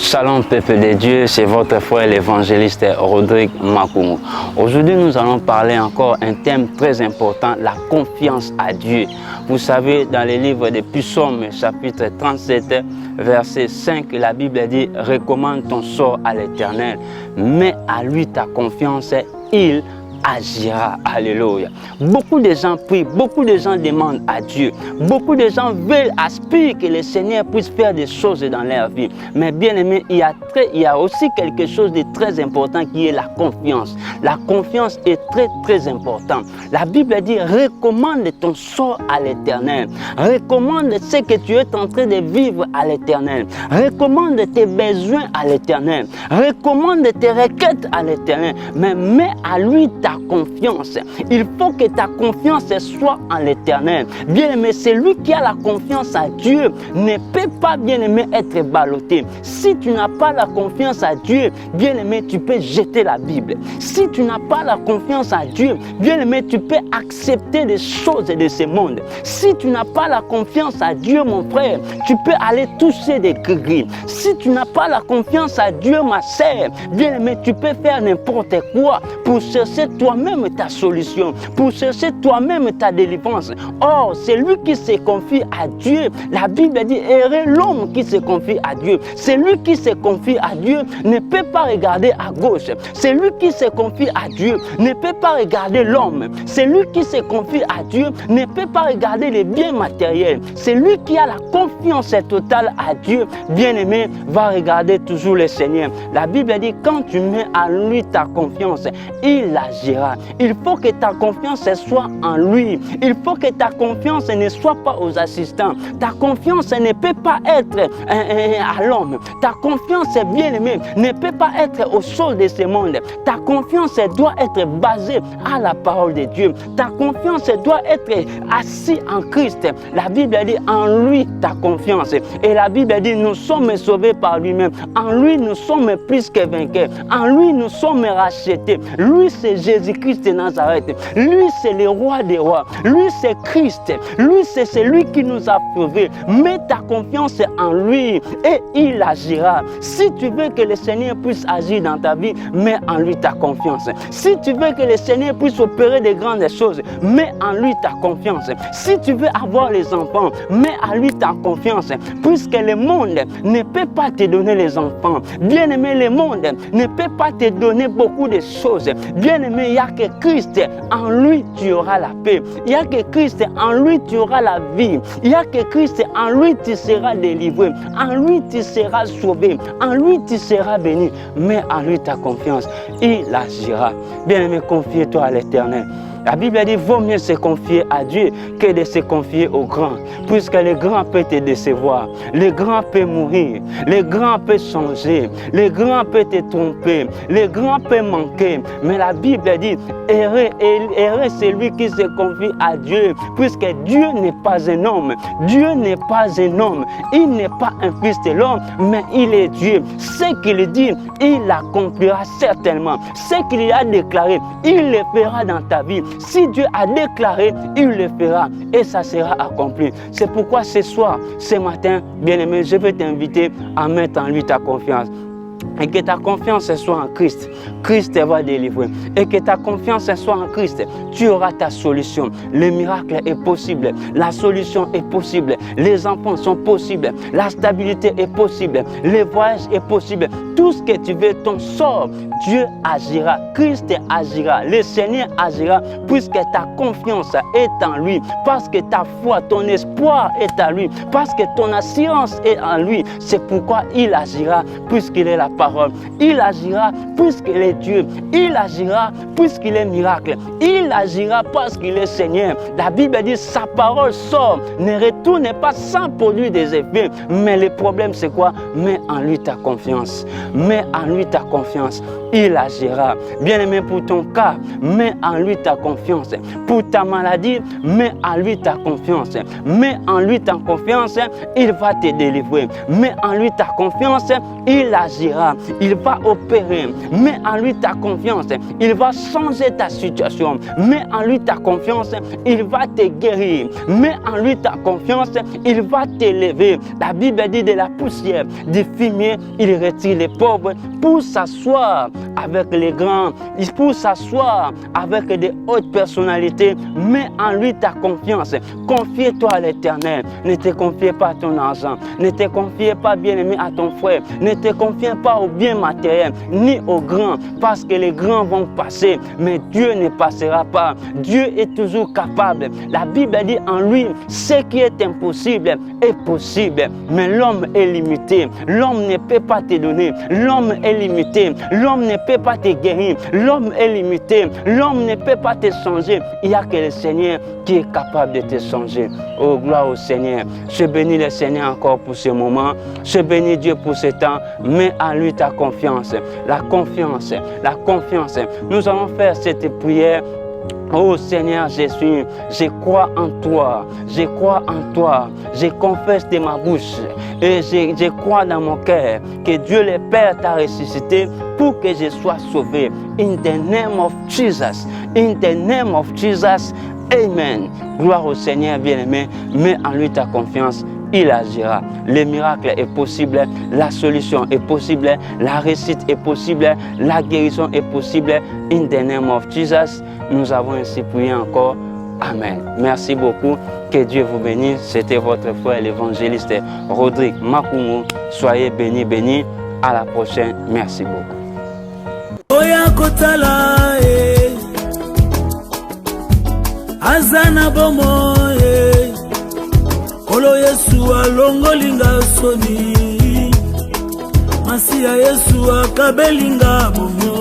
Shalom peuple de Dieu, c'est votre frère l'évangéliste Rodrigue Makoumou. Aujourd'hui nous allons parler encore un thème très important, la confiance à Dieu. Vous savez, dans le livre de Psaumes chapitre 37 verset 5, la Bible dit « Recommande ton sort à l'Éternel, mets à lui ta confiance, il agira. » Alléluia. Beaucoup de gens prient, beaucoup de gens demandent à Dieu, beaucoup de gens veulent, aspirent que le Seigneur puisse faire des choses dans leur vie. Mais bien aimé, il y a aussi quelque chose de très important qui est la confiance. La confiance est très importante. La Bible dit recommande ton sort à l'Éternel. Recommande ce que tu es en train de vivre à l'Éternel. Recommande tes besoins à l'Éternel. Recommande tes requêtes à l'Éternel. Mais mets à lui ta confiance. Il faut que ta confiance soit en l'Éternel. Bien-aimé, celui qui a la confiance à Dieu ne peut pas, bien-aimé, être ballotté. Si tu n'as pas la confiance à Dieu, bien-aimé, tu peux jeter la Bible. Si tu n'as pas la confiance à Dieu, bien-aimé, tu peux accepter les choses de ce monde. Si tu n'as pas la confiance à Dieu, mon frère, tu peux aller toucher des gris. Si tu n'as pas la confiance à Dieu, ma sœur, bien-aimé, tu peux faire n'importe quoi pour chercher toi-même ta solution, pour chercher toi-même ta délivrance. Or, celui qui se confie à Dieu, la Bible dit, heureux l'homme qui se confie à Dieu. Celui qui se confie à Dieu ne peut pas regarder à gauche. Celui qui se confie à Dieu ne peut pas regarder l'homme. Celui qui se confie à Dieu ne peut pas regarder les biens matériels. Celui qui a la confiance totale à Dieu, bien-aimé, va regarder toujours le Seigneur. La Bible dit, quand tu mets à lui ta confiance, il agira. Il faut que ta confiance soit en lui. Il faut que ta confiance ne soit pas aux assistants. Ta confiance ne peut pas être à l'homme. Ta confiance, bien aimé, ne peut pas être aux choses de ce monde. Ta confiance doit être basée à la parole de Dieu. Ta confiance doit être assise en Christ. La Bible dit en lui ta confiance. Et la Bible dit nous sommes sauvés par lui-même. En lui nous sommes plus que vainqueurs. En lui nous sommes rachetés. Lui c'est Jésus-Christ de Nazareth. Lui c'est le roi des rois. Lui c'est Christ. Lui c'est celui qui nous a sauvés. Mets ta confiance en lui et il agira. Si tu veux que le Seigneur puisse agir dans ta vie, mets en lui ta confiance. Si tu veux que le Seigneur puisse opérer de grandes choses, mets en lui ta confiance. Si tu veux avoir les enfants, mets en lui ta confiance. Puisque le monde ne peut pas te donner les enfants. Bien aimé, le monde ne peut pas te donner beaucoup de choses. Bien aimé, il n'y a que Christ. En lui, tu auras la paix. Il n'y a que Christ. En lui, tu auras la vie. Il n'y a que Christ. En lui, tu seras délivré. En lui, tu seras sauvé. En lui, tu seras béni. Mets en lui ta confiance. Il agira. Bien aimé, confie-toi à l'Éternel. La Bible dit, vaut mieux se confier à Dieu que de se confier aux grands. Puisque les grands peuvent te décevoir. Les grands peuvent mourir. Les grands peuvent changer. Les grands peuvent te tromper. Les grands peuvent manquer. Mais la Bible dit, heureux c'est lui qui se confie à Dieu. Puisque Dieu n'est pas un homme. Dieu n'est pas un homme. Il n'est pas un fils de l'homme, mais il est Dieu. Ce qu'il dit, il l'accomplira certainement. Ce qu'il a déclaré, il le fera dans ta vie. Si Dieu a déclaré, il le fera et ça sera accompli. C'est pourquoi ce soir, ce matin, bien-aimé, je veux t'inviter à mettre en lui ta confiance. Et que ta confiance soit en Christ. Christ va délivrer. Et que ta confiance soit en Christ. Tu auras ta solution. Le miracle est possible. La solution est possible. Les enfants sont possibles. La stabilité est possible. Le voyage est possible. Tout ce que tu veux, ton sort, Dieu agira. Christ agira. Le Seigneur agira. Puisque ta confiance est en lui. Parce que ta foi, ton espoir est en lui. Parce que ton assurance est en lui. C'est pourquoi il agira. Puisqu'il est la parole. Il agira puisqu'il est Dieu. Il agira puisqu'il est miracle. Il agira parce qu'il est Seigneur. La Bible dit sa parole sort, ne retourne pas sans produire des effets. Mais le problème c'est quoi? Mets en lui ta confiance. Mets en lui ta confiance. il agira. Bien-aimé, pour ton cas, mets en lui ta confiance. Pour ta maladie, mets en lui ta confiance. Mets en lui ta confiance, il va te délivrer. Mets en lui ta confiance, il agira. Il va opérer. Mets en lui ta confiance, il va changer ta situation. Mets en lui ta confiance, il va te guérir. Mets en lui ta confiance, il va t'élever. La Bible dit de la poussière, du fumier, il retire les pauvres pour s'asseoir avec les grands, pour s'asseoir avec des hautes personnalités. Mets en lui ta confiance. Confie-toi à l'Éternel. Ne te confie pas à ton argent. Ne te confie pas, bien-aimé, à ton frère. Ne te confie pas aux biens matériels, ni aux grands, parce que les grands vont passer, mais Dieu ne passera pas. Dieu est toujours capable. La Bible dit en lui, ce qui est impossible est possible, mais l'homme est limité. L'homme ne peut pas te donner. L'homme est limité. L'homme ne peut pas te guérir. L'homme est limité. L'homme ne peut pas te changer. Il n'y a que le Seigneur qui est capable de te changer. Oh, gloire au Seigneur. Je bénis le Seigneur encore pour ce moment. Je bénis Dieu pour ce temps. Mets en lui ta confiance. La confiance. La confiance. Nous allons faire cette prière. Oh Seigneur Jésus, je crois en toi, je crois en toi, je confesse de ma bouche et je crois dans mon cœur que Dieu le Père t'a ressuscité pour que je sois sauvé. In the name of Jesus, in the name of Jesus, amen. Gloire au Seigneur bien-aimé, mets en lui ta confiance. Il agira. Le miracle est possible, la solution est possible, la réussite est possible, la guérison est possible. In the name of Jesus, nous avons ainsi prié encore. Amen. Merci beaucoup. Que Dieu vous bénisse. C'était votre frère l'évangéliste Rodrigue Makoumou. Soyez bénis, bénis. À la prochaine. Merci beaucoup. Olo Yesu alongolinga soni, Masia Yesu akabelinga bomo.